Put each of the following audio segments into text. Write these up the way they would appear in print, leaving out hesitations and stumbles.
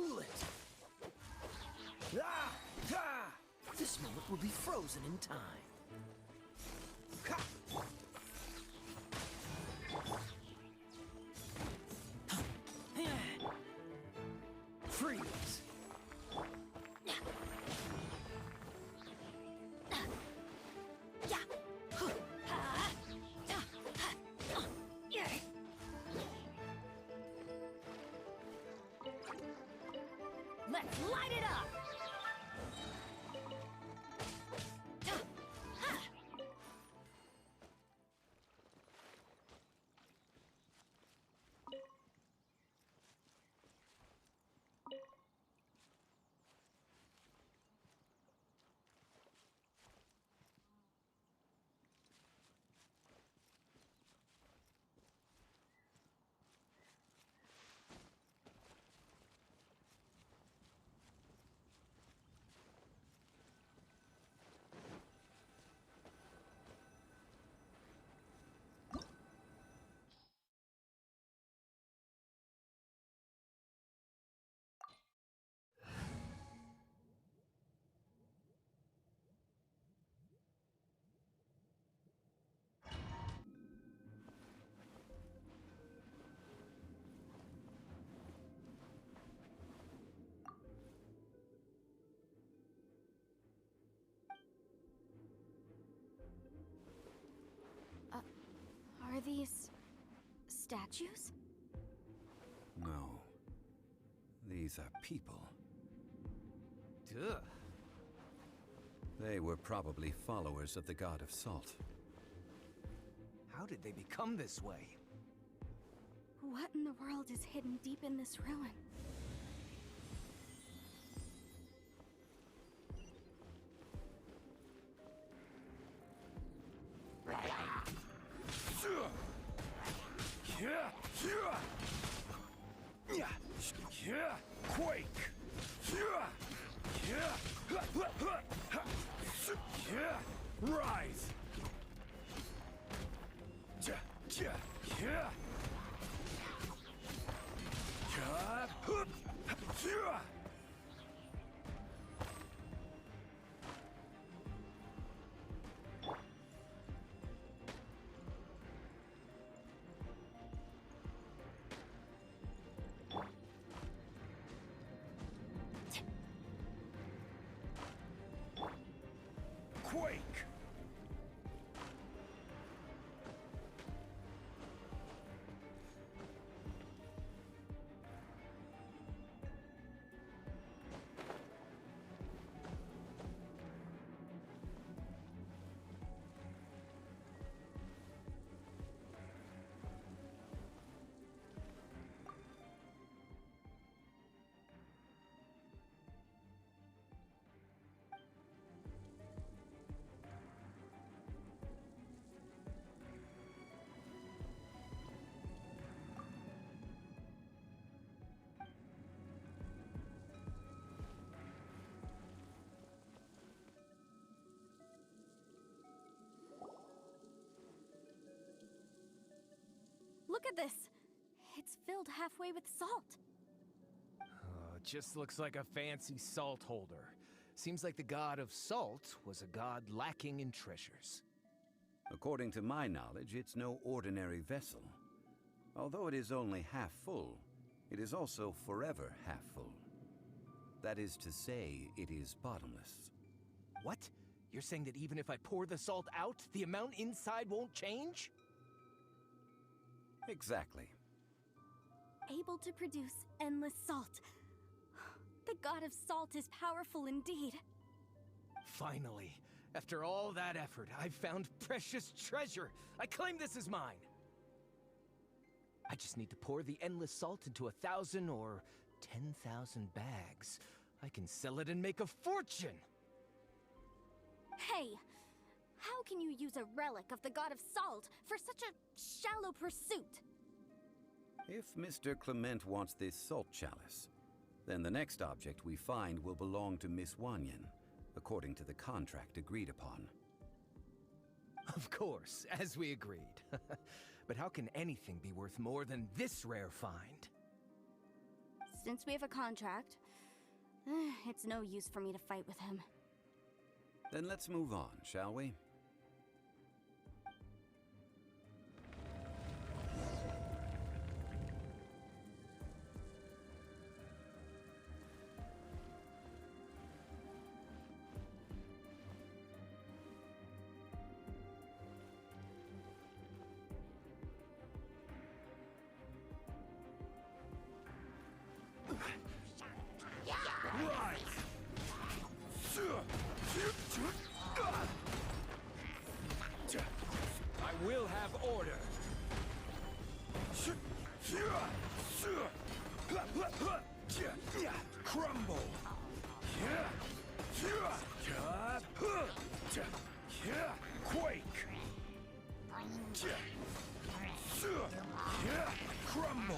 Cool it! Ah! Ah! This moment will be frozen in time. Ha! Freeze! Let's light it up! Are these statues? No. These are people. Duh. They were probably followers of the god of salt. How did they become this way? What in the world is hidden deep in this ruin? Quake! Rise! Quake! Look at this! It's filled halfway with salt. It just looks like a fancy salt holder. Seems like the god of salt was a god lacking in treasures. According to my knowledge, it's no ordinary vessel. Although it is only half full, it is also forever half full. That is to say, it is bottomless. What? You're saying that even if I pour the salt out, the amount inside won't change? Exactly. Able to produce endless salt. The god of salt is powerful indeed. Finally, after all that effort, I've found precious treasure. I claim this as mine. I just need to pour the endless salt into 1,000 or 10,000 bags. I can sell it and make a fortune. Hey, how can you use a relic of the god of salt for such a shallow pursuit? If Mr. Clement wants this salt chalice, then the next object we find will belong to Miss Wanyan, according to the contract agreed upon. Of course, as we agreed. But how can anything be worth more than this rare find? Since we have a contract, it's no use for me to fight with him. Then let's move on, shall we? I will have order. Crumble. Quake. Crumble.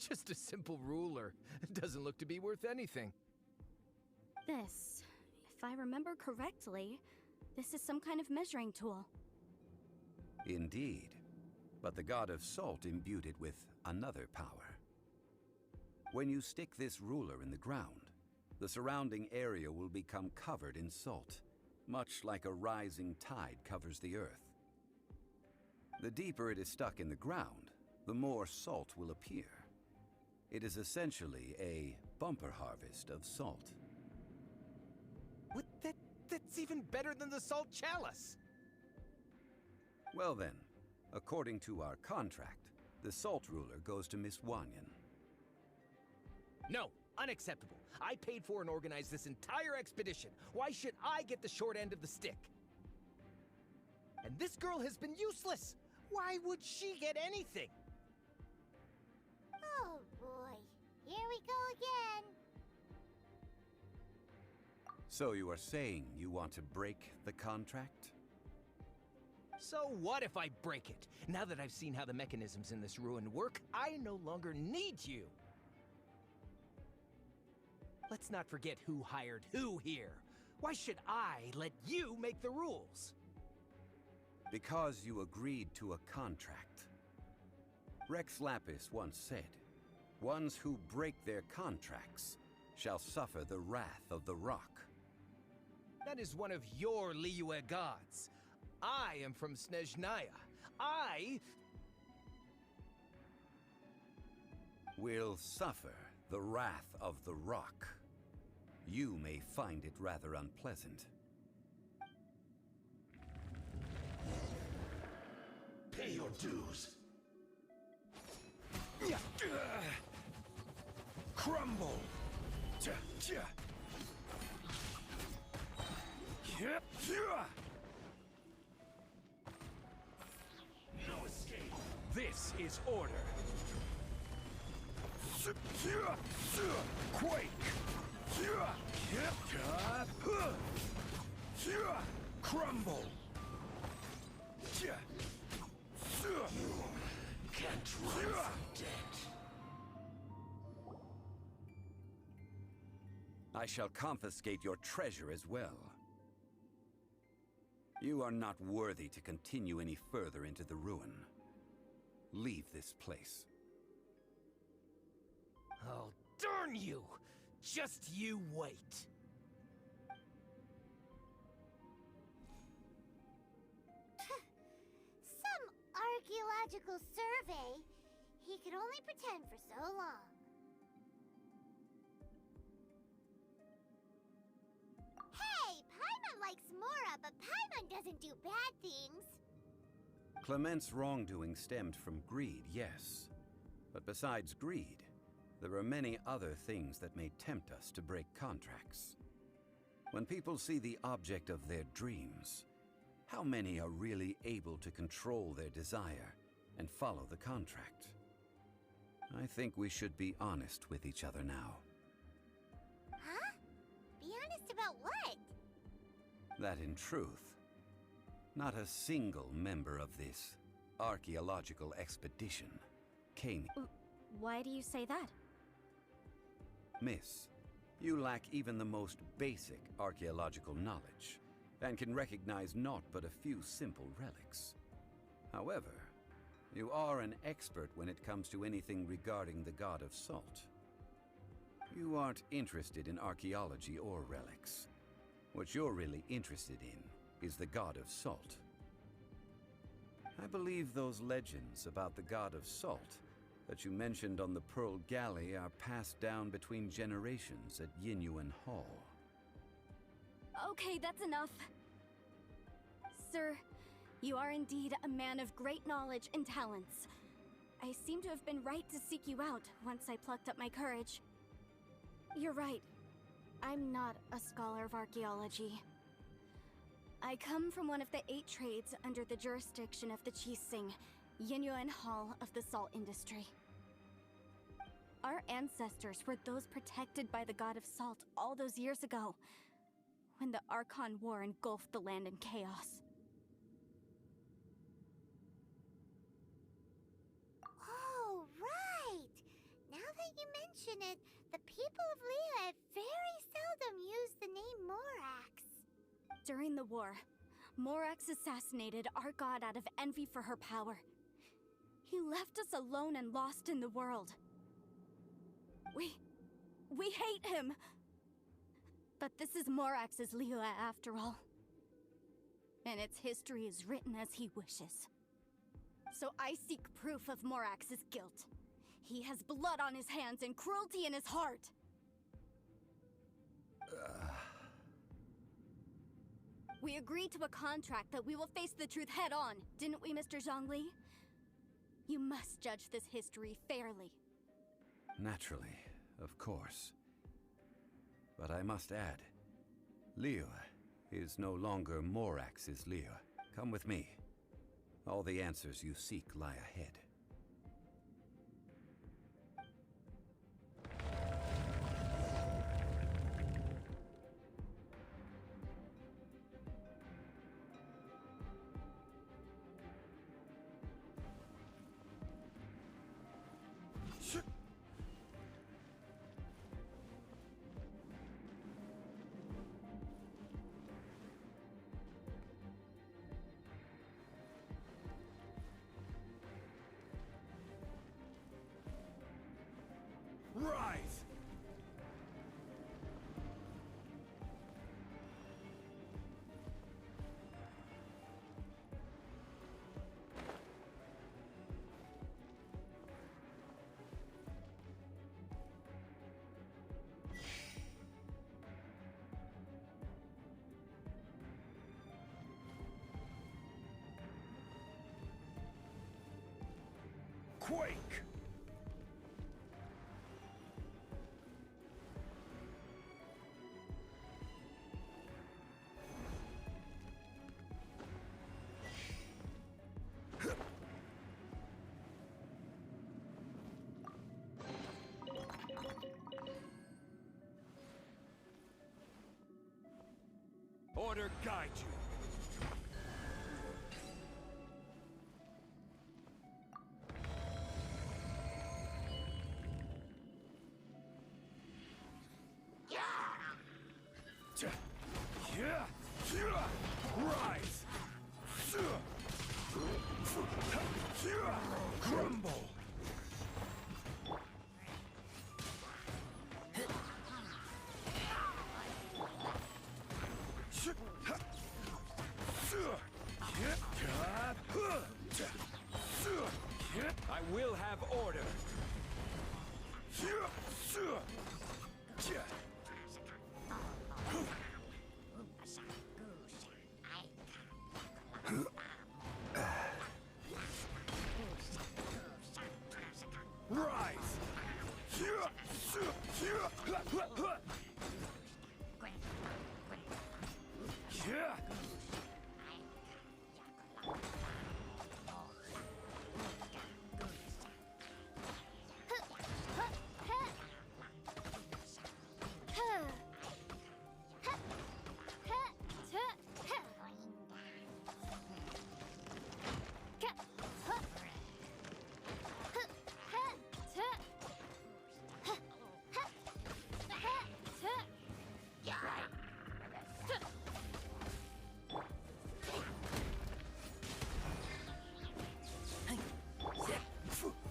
Just a simple ruler. Doesn't look to be worth anything. This, if I remember correctly, this is some kind of measuring tool. Indeed. But the god of salt imbued it with another power. When you stick this ruler in the ground, the surrounding area will become covered in salt, much like a rising tide covers the earth. The deeper it is stuck in the ground, the more salt will appear. It is essentially a bumper harvest of salt. What? That's even better than the salt chalice! Well then, according to our contract, the salt ruler goes to Miss Wanyan. No, unacceptable. I paid for and organized this entire expedition. Why should I get the short end of the stick? And this girl has been useless! Why would she get anything? Oh boy, here we go again. So you are saying you want to break the contract? So what if I break it? Now that I've seen how the mechanisms in this ruin work, I no longer need you. Let's not forget who hired who here. Why should I let you make the rules? Because you agreed to a contract. Rex Lapis once said, "Ones who break their contracts shall suffer the wrath of the rock." That is one of your Liyue gods. I am from Snezhnaya. I will suffer the wrath of the rock. You may find it rather unpleasant. Pay your dues. crumble. No escape. This is order. Quake. Crumble. Can't run from death. I shall confiscate your treasure as well. You are not worthy to continue any further into the ruin. Leave this place. Oh, darn you! Just you wait. archaeological survey, he could only pretend for so long. Hey, Paimon likes Mora, but Paimon doesn't do bad things. Clement's wrongdoing stemmed from greed, yes. But besides greed, there are many other things that may tempt us to break contracts. When people see the object of their dreams, how many are really able to control their desire and follow the contract? I think we should be honest with each other now. Huh? Be honest about what? That in truth, not a single member of this archaeological expedition came. Why do you say that? Miss, you lack even the most basic archaeological knowledge, and can recognize naught but a few simple relics. However, you are an expert when it comes to anything regarding the god of salt. You aren't interested in archaeology or relics. What you're really interested in is the god of salt. I believe those legends about the god of salt that you mentioned on the Pearl Galley are passed down between generations at Yinyuan Hall. Okay, that's enough. Sir, you are indeed a man of great knowledge and talents. I seem to have been right to seek you out once I plucked up my courage. You're right. I'm not a scholar of archaeology. I come from one of the 8 trades under the jurisdiction of the Qixing, Yinyuan Hall of the salt industry. Our ancestors were those protected by the god of salt all those years ago, when the Archon War engulfed the land in chaos. Oh, right! Now that you mention it, the people of Liyue very seldom use the name Morax. During the war, Morax assassinated our god out of envy for her power. He left us alone and lost in the world. We hate him! But this is Morax's Liyue after all. And its history is written as he wishes. So I seek proof of Morax's guilt. He has blood on his hands and cruelty in his heart! We agreed to a contract that we will face the truth head on, didn't we, Mr. Zhongli? You must judge this history fairly. Naturally, of course. But I must add, Liyue is no longer Morax's Liyue. Come with me. All the answers you seek lie ahead. Rise! Quake! Order guide you. Rise! Crumble! will have order. Rise!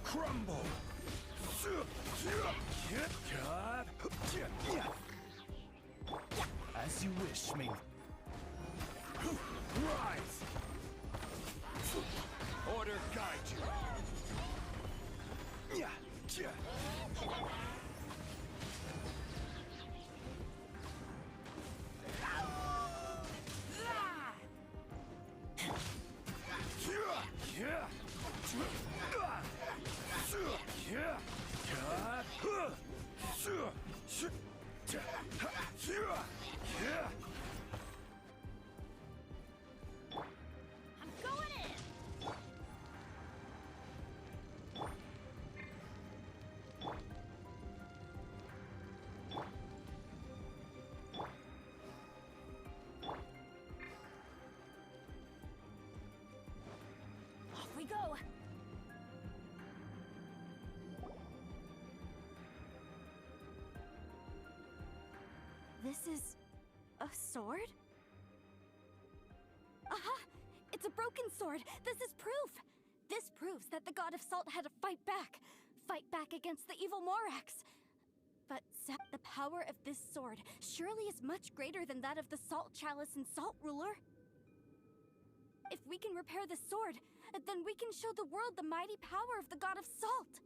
Crumble! As you wish, main. Rise! Order guide you! I'm going in! Off we go! This is a sword? Aha! It's a broken sword! This is proof! This proves that the god of salt had to fight back against the evil Morax. But the power of this sword surely is much greater than that of the Salt Chalice and Salt Ruler. If we can repair the sword, then we can show the world the mighty power of the god of salt.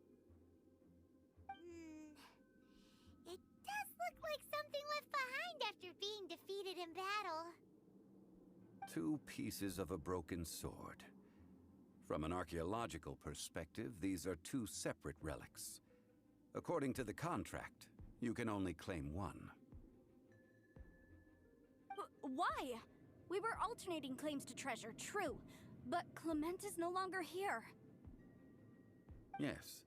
It does look like something left behind after being defeated in battle. 2 pieces of a broken sword. From an archaeological perspective, these are 2 separate relics. According to the contract, you can only claim 1. Why? We were alternating claims to treasure, true. But Clement is no longer here. Yes,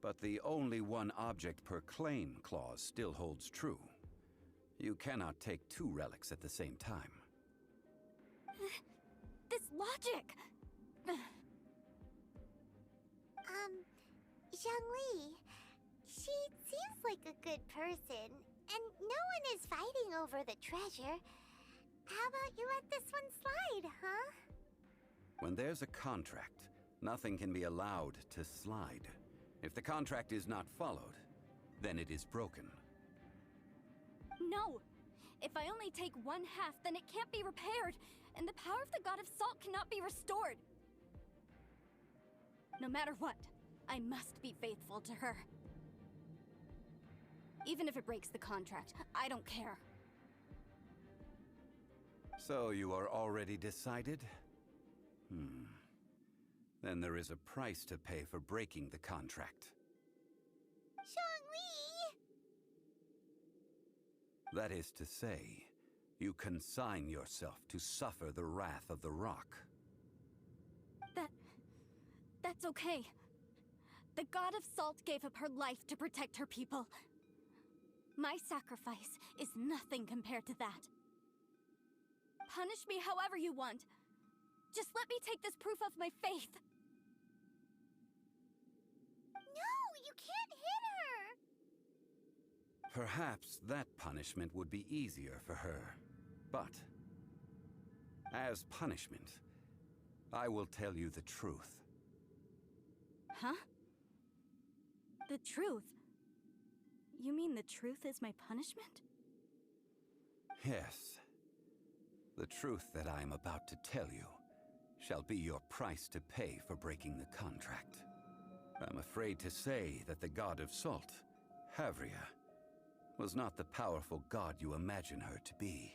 but the only 1 object per claim clause still holds true. You cannot take 2 relics at the same time. This logic! Zhongli, she seems like a good person, and no one is fighting over the treasure. How about you let this one slide, huh? When there's a contract, nothing can be allowed to slide. If the contract is not followed, then it is broken. No! If I only take 1/2, then it can't be repaired, and the power of the god of salt cannot be restored. No matter what, I must be faithful to her. Even if it breaks the contract, I don't care. So you are already decided? Then there is a price to pay for breaking the contract. Zhongli! That is to say, you consign yourself to suffer the wrath of the rock. That's okay. The god of salt gave up her life to protect her people. My sacrifice is nothing compared to that. Punish me however you want. Just let me take this proof of my faith. No, you can't hit her! Perhaps that punishment would be easier for her. But, as punishment, I will tell you the truth. Huh? The truth? You mean the truth is my punishment? Yes. The truth that I am about to tell you shall be your price to pay for breaking the contract. I'm afraid to say that the god of salt, Havria, was not the powerful god you imagine her to be.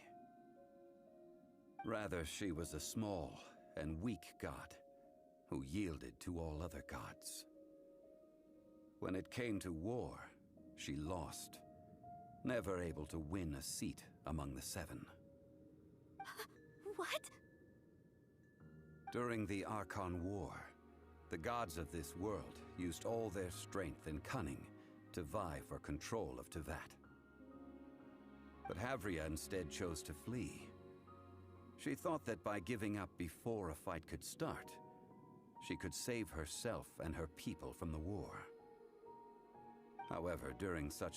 Rather, she was a small and weak god who yielded to all other gods. When it came to war, she lost, never able to win a seat among the seven. What? During the Archon War, the gods of this world used all their strength and cunning to vie for control of Teyvat. But Havria instead chose to flee. She thought that by giving up before a fight could start, she could save herself and her people from the war. However, during such